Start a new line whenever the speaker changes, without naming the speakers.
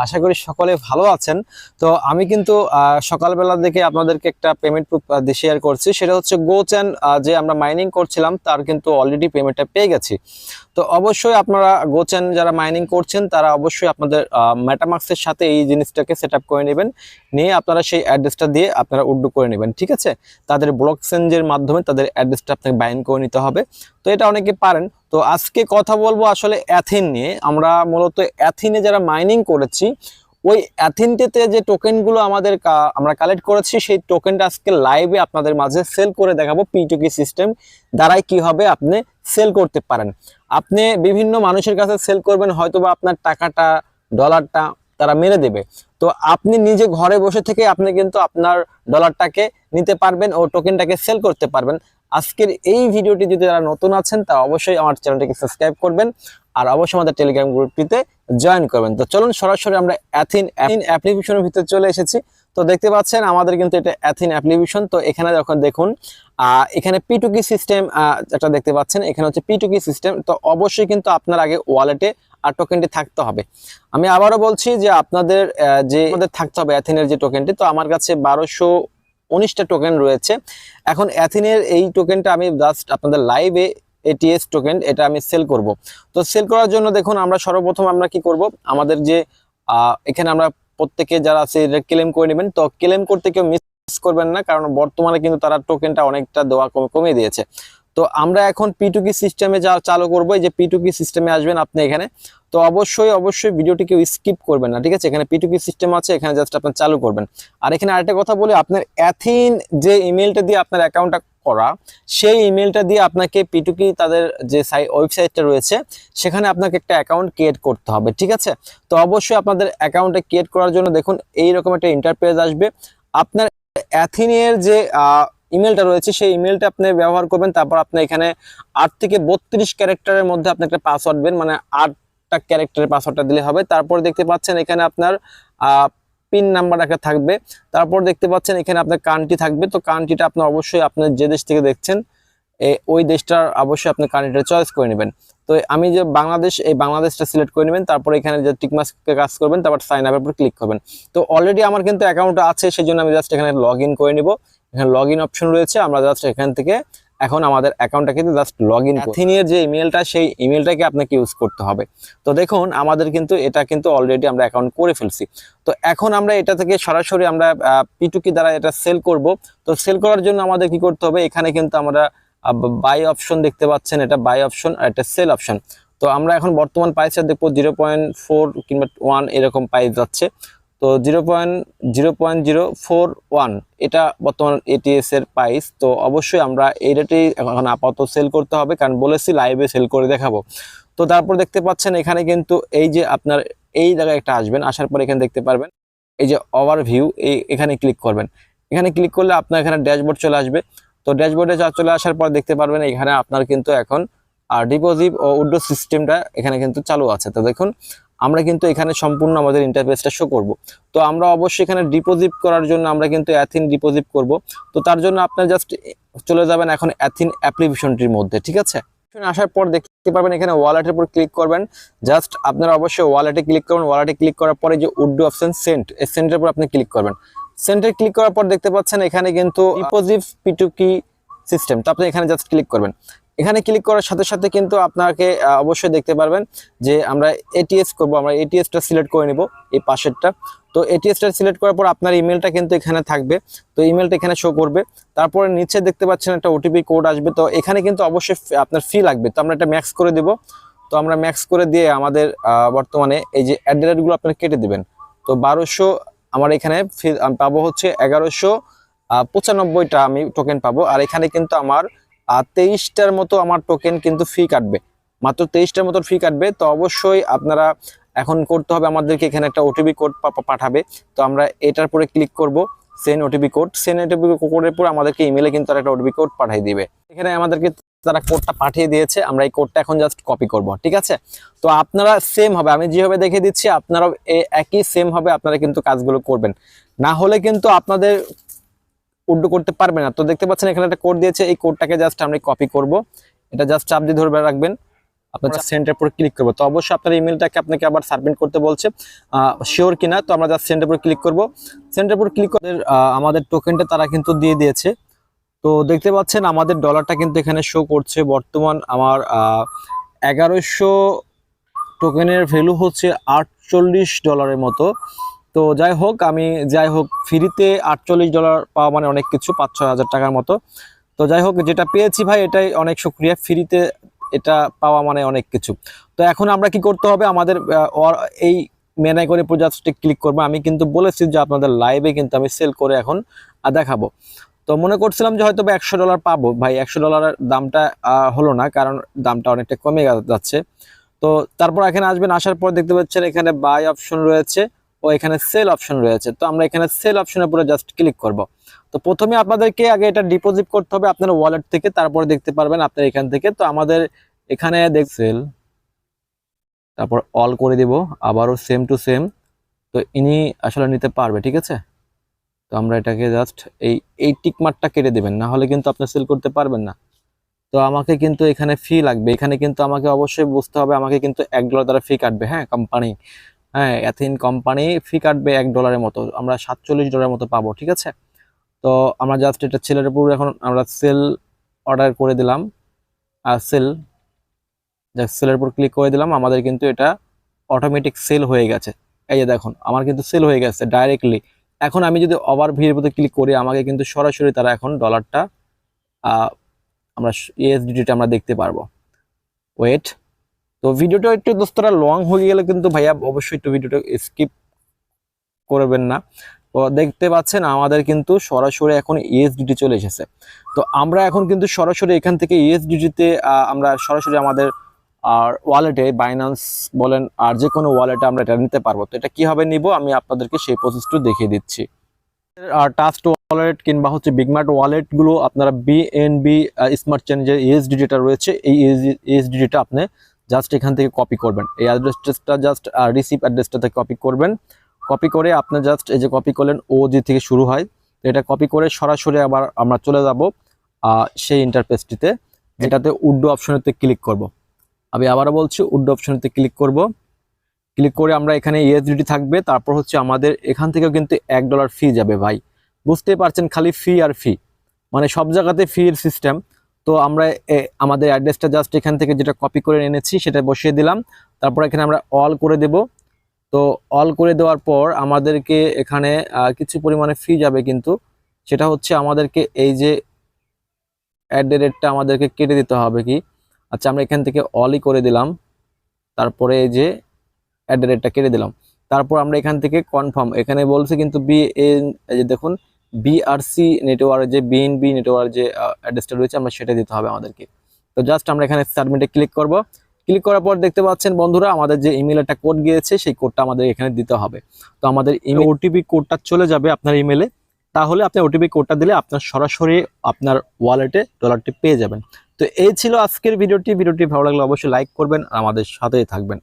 আশা করি সকলে ভালো আছেন। তো আমি কিন্তু সকালবেলা দেখে আপনাদেরকে একটা পেমেন্ট প্রুফ শেয়ার করছি। সেটা হচ্ছে গোচেন যে আমরা মাইনিং করছিলাম তার কিন্তু অলরেডি পেমেন্টটা পেয়ে গেছি। তো অবশ্যই আপনারা গোচেন যারা মাইনিং করছেন তারা অবশ্যই আপনাদের মেটামাক্সের সাথে এই জিনিসটাকে সেট আপ করে নেবেন, নিয়ে আপনারা সেই অ্যাড্রেসটা দিয়ে আপনারা উড্ডু করে নেবেন। ঠিক আছে, তাদের ব্লক চেঞ্জের মাধ্যমে তাদের অ্যাড্রেসটা আপনাকে বাইন্ড করে নিতে হবে। তো এটা অনেকে পারেন। তো আজকে কথা বলবো আসলে অ্যাথিন নিয়ে। আমরা মূলত অ্যাথিনে যারা মাইনিং করেছি ওই অ্যাথিনটিতে যে টোকেনগুলো আমরা কালেক্ট করেছি সেই টোকেনটা আজকে লাইভে আপনাদের মাঝে সেল করে দেখাবো। P2P সিস্টেম দ্বারাই কি হবে আপনি সেল করতে পারেন। আপনি বিভিন্ন মানুষের কাছে সেল করবেন, হয়তোবা আপনার টাকাটা ডলারটা তারা মেরে দেবে। তো আপনি নিজে ঘরে বসে থেকে আপনি কিন্তু আপনার ডলারটাকে নিতে পারবেন ও টোকেনটাকে সেল করতে পারবেন। আজকের এই ভিডিওটি যদি যারা নতুন আছেন তা অবশ্যই আমার চ্যানেলটিকে সাবস্ক্রাইব করবেন আর অবশ্যই আমাদের টেলিগ্রাম গ্রুপটিতে জয়েন করবেন। তো চলুন সরাসরি আমরা অ্যাথিন অ্যাপ্লিকেশনের ভিতরে চলে এসেছি। তো দেখতে পাচ্ছেন আমাদের কিন্তু এটা অ্যাথিন অ্যাপ্লিকেশন। তো এখানে যখন দেখুন এখানে P2P সিস্টেম যেটা দেখতে পাচ্ছেন, এখানে হচ্ছে P2P সিস্টেম। তো অবশ্যই কিন্তু আপনার আগে ওয়ালেটে আর টোকেনটি থাকতে হবে। আমি আবারও বলছি যে আপনাদের যে থাকতে হবে অ্যাথিনের যে টোকেনটি। তো আমার কাছে 1219টা টোকেন রয়েছে। এখন অ্যাথিনের এই টোকেনটা আমি জাস্ট আপনাদের লাইভে ATS টোকেন এটা আমি সেল করব। তো সেল করার জন্য দেখুন আমরা সর্বপ্রথম আমরা কি করব, আমাদের যে এখানে আমরা প্রত্যেকে যারা আছে এটা ক্লেম করে নেবেন। তো ক্লেম করতে কেউ মিস করবেন না, কারণ বর্তমানে কিন্তু তারা টোকেনটা অনেকটা দেওয়া কমিয়ে দিয়েছে। তো আমরা এখন P2P সিস্টেমে যা চালু করবো, এই যে P2P সিস্টেমে আসবেন আপনি এখানে। তো অবশ্যই ভিডিওটি কেউ স্কিপ করবেন না, ঠিক আছে? এখানে P2P সিস্টেম আছে, এখানে জাস্ট আপনি চালু করবেন। আর এখানে আরেকটা কথা বলি, আপনার অ্যাথিন যে ইমেলটা দিয়ে আপনার অ্যাকাউন্টটা করা, সেই ইমেলটা দিয়ে আপনাকে P2P তাদের যে ওয়েবসাইটটা রয়েছে সেখানে আপনাকে একটা অ্যাকাউন্ট ক্রিয়েট করতে হবে, ঠিক আছে? তো অবশ্যই আপনাদের অ্যাকাউন্টটা ক্রিয়েট করার জন্য দেখুন এইরকম একটা ইন্টারফেস আসবে। আপনার অ্যাথিনের যে ইমেলটা রয়েছে সেই ইমেলটা আপনি ব্যবহার করবেন। তারপর আপনি এখানে 8 থেকে 32 ক্যারেক্টারের মধ্যে আপনি একটা পাসওয়ার্ড দেবেন, মানে 8টা ক্যারেক্টারের পাসওয়ার্ডটা দিলে হবে। তারপর দেখতে পাচ্ছেন এখানে আপনার পিন নাম্বার একটা থাকবে। তারপর দেখতে পাচ্ছেন এখানে আপনার কান্ট্রি থাকবে। তো কান্ট্রিটা আপনি অবশ্যই আপনার যে দেশ থেকে দেখছেন ওই দেশটার অবশ্যই আপনি কান্ট্রিটা চয়েস করে নেবেন। তো আমি যে বাংলাদেশ, এই বাংলাদেশটা সিলেক্ট করে নেবেন। তারপর এখানে যে টিকমার্কে কাজ করবেন, তারপর সাইন আপের উপর ক্লিক করবেন। তো অলরেডি আমার কিন্তু অ্যাকাউন্ট আছে, সেই জন্য আমি জাস্ট এখানে লগ ইন করে নিব। এখানে লগ ইন অপশন রয়েছে, আমরা জাস্ট এখান থেকে এখন আমাদের অ্যাকাউন্টটা কিন্তু জাস্ট লগ ইন অ্যাথিনের যে ইমেলটা সেই ইমেলটাকে আপনাকে ইউজ করতে হবে। তো দেখুন আমাদের কিন্তু এটা কিন্তু অলরেডি আমরা অ্যাকাউন্ট করে ফেলছি। তো এখন আমরা এটা থেকে সরাসরি আমরা P2P দ্বারা এটা সেল করব। তো সেল করার জন্য আমাদের কি করতে হবে, এখানে কিন্তু আমরা বাই অপশন দেখতে পাচ্ছেন, এটা বাই অপশন আর এটা সেল অপশন। তো আমরা এখন বর্তমান প্রাইসটা দেখবো 0.4 কিংবা 1 এরকম প্রাইস যাচ্ছে। তো 0.041 এটা বর্তমান ATS এর প্রাইস। তো অবশ্যই আমরা এই রেটেই এখন আপাতত সেল করতে হবে, কারণ বলেছি লাইভে সেল করে দেখাবো। তো তারপর দেখতে পাচ্ছেন এখানে কিন্তু এই যে আপনার এই জায়গায় একটা আসবেন, আসার পর এখানে দেখতে পারবেন এই যে ওভারভিউ, এখানে ক্লিক করবেন। এখানে ক্লিক করলে আপনার এখানে ড্যাশবোর্ড চলে আসবে। তো ড্যাশবোর্ডে চলে আসার পর দেখতে পারবেন এখানে আপনার কিন্তু এখন ডিপোজিট ও উইথড্র সিস্টেমটা এখানে কিন্তু চালু আছে। তো দেখুন আমরা কিন্তু এখানে সম্পূর্ণ আমাদের ইন্টারফেসটা শো করব। তো আমরা অবশ্যই এখানে ডিপোজিট করার জন্য আমরা কিন্তু অ্যাথিন ডিপোজিট করব। তো তার জন্য আপনার জাস্ট চলে যাবেন এখন অ্যাথিন অ্যাপ্লিকেশনটির মধ্যে, ঠিক আছে? আসার পর দেখতে পারবেন এখানে ওয়ালেটের উপর ক্লিক করবেন। জাস্ট আপনারা অবশ্যই ওয়ালেটে ক্লিক করবেন। ওয়ালেটে ক্লিক করার পরে যে উইথড্র অপশন সেন্ট, এই সেন্টের উপর আপনি ক্লিক করবেন। সেন্টার ক্লিক করার পর দেখতে পাচ্ছেন এখানে কিন্তু ডিপোজিট P2P সিস্টেম। তো আপনি এখানে জাস্ট ক্লিক করবেন। এখানে ক্লিক করার সাথে সাথে কিন্তু আপনাকে অবশ্যই দেখতে পারবেন যে আমরা ATS করব। আমরা ATSটা সিলেক্ট করে নিব, এই পাশেরটা। তো ATSটা সিলেক্ট করার পর আপনার ইমেলটা কিন্তু এখানে থাকবে। তো ইমেলটা এখানে শো করবে। তারপরে নিচে দেখতে পাচ্ছেন একটা OTP কোড আসবে। তো এখানে কিন্তু অবশ্যই আপনার ফি লাগবে। তো আমরা এটা ম্যাক্স করে দেব। তো আমরা ম্যাক্স করে দিয়ে আমাদের বর্তমানে এই যে অ্যাড্রেসগুলো আপনারা কেটে দিবেন। তো 1200 আমার এখানে আমি পাবো হচ্ছে 1195টা আমি টোকেন পাবো। আর এখানে কিন্তু আমার 23টার মতো আমার টোকেন কিন্তু ফি কাটবে, মাত্র 23টার মতো ফি কাটবে। তো অবশ্যই আপনারা এখন করতে হবে আমাদেরকে এখানে একটা OTP কোড পাঠাবে। তো আমরা এটার পরে ক্লিক করব, send OTP code. Send OTP কোডের পর আমাদেরকে ইমেলে কিন্তু একটা OTP কোড পাঠিয়ে দিবে। এখানে আমাদেরকে তারা কোডটা পাঠিয়ে দিয়েছে, আমরা এই কোডটা এখন জাস্ট কপি করব, ঠিক আছে? তো আপনারা সেম হবে, আমি যেভাবে দেখে দিচ্ছি আপনারাও একই সেম হবে আপনারা কিন্তু কাজগুলো করবেন, না হলে কিন্তু আপনাদের উইথড্র করতে পারবে না। তো দেখতে পাচ্ছেন এখানে একটা কোড দিয়েছে, এই কোডটাকে জাস্ট আমরা কপি করব। এটা জাস্ট চাপ দিয়ে ধরে রাখবেন। আপনার সেন্ডের উপর ক্লিক করবো। তো অবশ্যই আপনার ইমেলটাকে আপনাকে আবার সাবমিট করতে বলছে, শিওর কিনা। তো আমরা জাস্ট সেন্ডের উপর ক্লিক করব। সেন্ডের উপর ক্লিক করে আমাদের টোকেনটা তারা কিন্তু দিয়ে দিয়েছে। তো দেখতে পাচ্ছেন আমাদের ডলারটা কিন্তু এখানে শো করছে। বর্তমান আমার 1100 টোকেনের ভ্যালু হচ্ছে $48 মতো। তো যাই হোক ফ্রিতে $48 পাওয়া মানে অনেক কিছু, 5-6 হাজার টাকার মতো। তো যাই হোক, যেটা পেয়েছি ভাই এটাই অনেক শুকরিয়া, ফ্রিতে এটা পাওয়া মানে অনেক কিছু। তো এখন আমরা কি করতে হবে, আমাদের এই মেনাই করে প্রজাস্টে ক্লিক করবো। আমি কিন্তু বলেছি যে আপনাদের লাইভে কিন্তু আমি সেল করে এখন দেখাবো। তো মনে করছিলাম যে হয়তো $100 পাবো ভাই, $100 দামটা হলো না, কারণ দামটা অনেকটা কমে যাচ্ছে। তো তারপর এখানে আসবেন, আসার পর দেখতে পাচ্ছেন এখানে বাই অপশন রয়েছে ও এখানে সেল অপশন রয়েছে। তো আমরা এখানে সেল অপশনের উপরে জাস্ট ক্লিক করব। তো প্রথমে আপনাদেরকে আগে এটা ডিপোজিট করতে হবে আপনার ওয়ালেট থেকে, তারপরে দেখতে পারবেন আপনার এখান থেকে। তো আমাদের এখানে সেল, তারপর অল করে দিব, আবারও সেম টু সেম। তো ইনি আসলে নিতে পারবে, ঠিক আছে। তো আমরা এটাকে জাস্ট এই টিক মার্কটা কেটে দেবেন, না হলে কিন্তু আপনি সেল করতে পারবেন না। তো আমাকে কিন্তু এখানে ফি লাগবে, এখানে কিন্তু আমাকে অবশ্যই বুঝতে হবে, আমাকে কিন্তু $1 দ্বারা ফি কাটবে। হ্যাঁ, কোম্পানি, হ্যাঁ অ্যাথিন কোম্পানি ফি কাটবে $1 মতো, আমরা $47 মতো পাবো, ঠিক আছে। তো আমরা জাস্ট এটা সেলের উপর এখন আমরা সেল অর্ডার করে দিলাম, আর সেলের উপর ক্লিক করে দিলাম। আমাদের কিন্তু এটা অটোমেটিক সেল হয়ে গেছে। এই যে দেখুন আমার কিন্তু সেল হয়ে গেছে ডাইরেক্টলি। এখন আমি যদি ওভারভিউর উপর ক্লিক করি, আমাকে কিন্তু সরাসরি তারা এখন ডলারটা আমরা ইউএসডিটি আমরা দেখতে পারবো। ওয়েট, তো ভিডিওটা একটু দোস্তরা লং হয়ে গেলে কিন্তু ভাইয়া অবশ্যই একটু ভিডিওটা স্কিপ করবেন না। তো দেখতে পাচ্ছেন আমাদের কিন্তু সরাসরি এখন ইউএসডিটি চলে এসেছে। তো আমরা এখন কিন্তু সরাসরি এখান থেকে ইউএসডিটিতে আমরা সরাসরি আমাদের ওয়ালেটে, বাইন্যান্স বলেন আর যে কোনো ওয়ালেটে আমরা এটা নিতে পারবো। তো এটা কিভাবে নিব আমি আপনাদেরকে সেই প্রসেসটা দেখিয়ে দিচ্ছি। আর ট্রাস্ট ওয়ালেট কিংবা হচ্ছে বিগমার্ট ওয়ালেটগুলো আপনারা বিএনবি স্মার্ট চেন যে ইউএসডিটিটা রয়েছে, এই ইউএসডিটিটা আপনি জাস্ট এখান থেকে কপি করবেন। এই অ্যাড্রেসটা জাস্ট রিসিভ অ্যাড্রেসটাতে কপি করবেন। কপি করে আপনি জাস্ট এই যে কপি করলেন, ওজি থেকে শুরু হয়, তো এটা কপি করে সরাসরি আবার আমরা চলে যাব সেই ইন্টারফেসটিতে, যেটাতে উড্ডো অপশনেতে ক্লিক করব। আমি আবারও বলছি, উড্ডো অপশনেতে ক্লিক করব। ক্লিক করে আমরা এখানে ইউএসডিটি থাকবে, তারপর হচ্ছে আমাদের এখান থেকেও কিন্তু $1 ফি যাবে ভাই। বুঝতেই পারছেন, খালি ফি আর ফি, মানে সব জায়গাতে ফির সিস্টেম। তো আমরা আমাদের অ্যাড্রেসটা জাস্ট এখান থেকে যেটা কপি করে এনেছি সেটা বসিয়ে দিলাম। তারপর এখানে আমরা অল করে দেব। তো অল করে দেওয়ার পর আমাদেরকে এখানে কিছু পরিমাণে ফি যাবে, কিন্তু সেটা হচ্ছে আমাদেরকে এই যে অ্যাড রেটটা আমাদেরকে কেটে দিতে হবে কি। আচ্ছা, আমরা এখান থেকে অলই করে দিলাম, তারপরে এই যে অ্যাট দ্য রেটটা কেটে দিলাম। তারপর আমরা এখান থেকে কনফার্ম, এখানে বলছে কিন্তু এই যে দেখুন বিআরসি নেটওয়ার্ক, যে বিএনবি নেটওয়ার্ক যে অ্যাড্রেসটা রয়েছে আমরা সেটা দিতে হবে আমাদেরকে। তো জাস্ট আমরা এখানে সাবমিটে ক্লিক করব। ক্লিক করার পর দেখতে পাচ্ছেন বন্ধুরা, আমাদের যে ইমেল একটা কোড গিয়েছে সেই কোডটা আমাদের এখানে দিতে হবে। তো আমাদের ইমেল ওটিপি কোডটা চলে যাবে আপনার ইমেলে, তাহলে আপনি ওটিপি কোডটা দিলে আপনার সরাসরি আপনার ওয়ালেটে ডলারটি পেয়ে যাবেন। তো এই ছিল আজকের ভিডিওটি। ভালো লাগলে অবশ্যই লাইক করবেন আর আমাদের সাথেই থাকবেন।